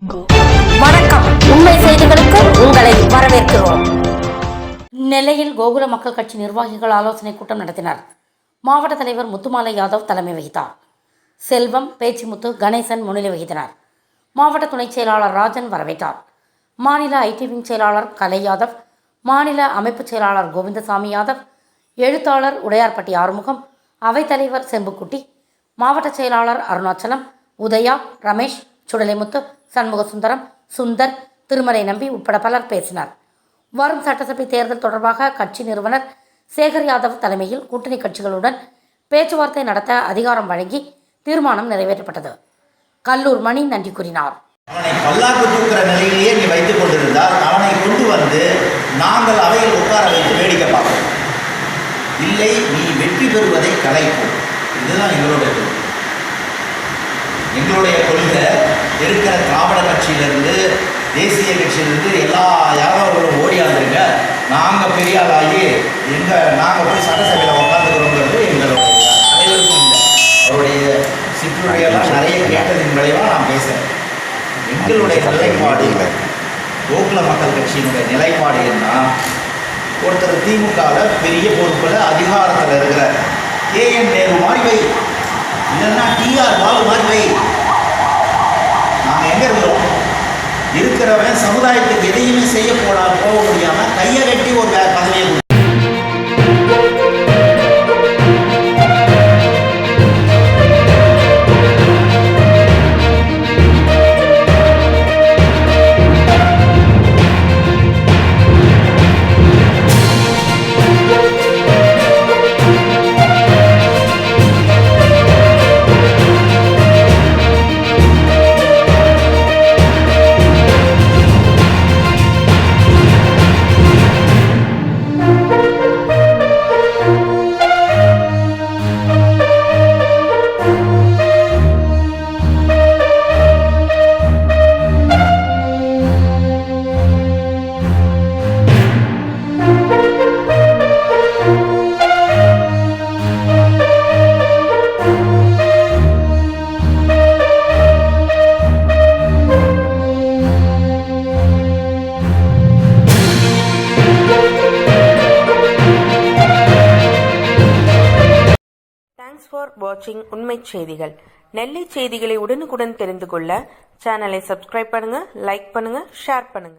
வணக்கம். உண்மை செய்திகளுக்கு உங்களை வரவேற்கிறோம். நெல்லையில் கோகுல மக்கள் கட்சி நிர்வாகிகள் ஆலோசனை கூட்டம் நடத்தினர். மாவட்ட தலைவர் முத்துமாலை யாதவ் தலைமை வகித்தார். செல்வம், பேச்சிமுத்து, கணேசன் முன்னிலை வகித்தனர். மாவட்ட துணைச் செயலாளர் ராஜன் வரவேற்றார். மாநில ஐடி விங் செயலாளர் கலை யாதவ், மாநில அமைப்பு செயலாளர் கோவிந்தசாமி யாதவ், எழுத்தாளர் உடையார்பட்டி ஆறுமுகம், அவைத்தலைவர் செம்புக்குட்டி, மாவட்ட செயலாளர் அருணாச்சலம், உதயா, ரமேஷ், சுடலைமுத்து, சண்முகசுந்தரம், சுந்தர், திருமலை நம்பி உட்பட பலர் பேசினர். வரும் சட்டசபை தேர்தல் தொடர்பாக கட்சி நிறுவனர் சேகர் யாதவ் தலைமையில் கூட்டணி கட்சிகளுடன் பேச்சுவார்த்தை நடத்த அதிகாரம் வழங்கி தீர்மானம் நிறைவேற்றப்பட்டது. கல்லூர் மணி நன்றி கூறினார். அவனை பல்லாக்கு தூக்குற நிலையிலேயே நீ வைத்துக் கொண்டிருந்தால் அவனை கொண்டு வந்து நாங்கள் அவையில் உட்கார வைத்து வேடிக்கை பார்ப்போம். இல்லை, நீ வெற்றி பெறுவதை கலைப்போம். இதுதான் எங்களுடைய கொள்கை. இருக்கிற திராவிட கட்சியிலிருந்து, தேசிய கட்சியிலிருந்து எல்லா யாதவர்களும் ஓடியாந்துருங்க. நாங்கள் பெரிய ஆளாகி நாங்கள் போய் சட்டசபையில் உட்காந்துக்கிறோங்கிறது எங்களுடைய தலைவருக்கும் இல்லை. அவருடைய சிற்றுரையெல்லாம் நிறைய கேட்டதின் விளைவாக நான் பேசுகிறேன். எங்களுடைய நிலைப்பாடு, கோகுல மக்கள் கட்சியினுடைய நிலைப்பாடு என்ன? ஒருத்தர் திமுகவில் பெரிய பொறுப்பில் அதிகாரத்தில் இருக்கிற KN நேரு மாதிரி வை, இல்லைன்னா TR பாலு மாதிரி வை. நாங்கள் எங்கே இருக்கிறோம்? இருக்கிறவன் சமுதாயத்துக்கு எதையுமே செய்ய போக முடியாமல் கையை கட்டி ஒரு பதவியை ஃபார் வாட்சிங் உண்மை செய்திகள். நெல்லை செய்திகளை உடனுக்குடன் தெரிந்து கொள்ள சேனலை சப்ஸ்கிரைப் பண்ணுங்க, லைக் பண்ணுங்க, ஷேர் பண்ணுங்க.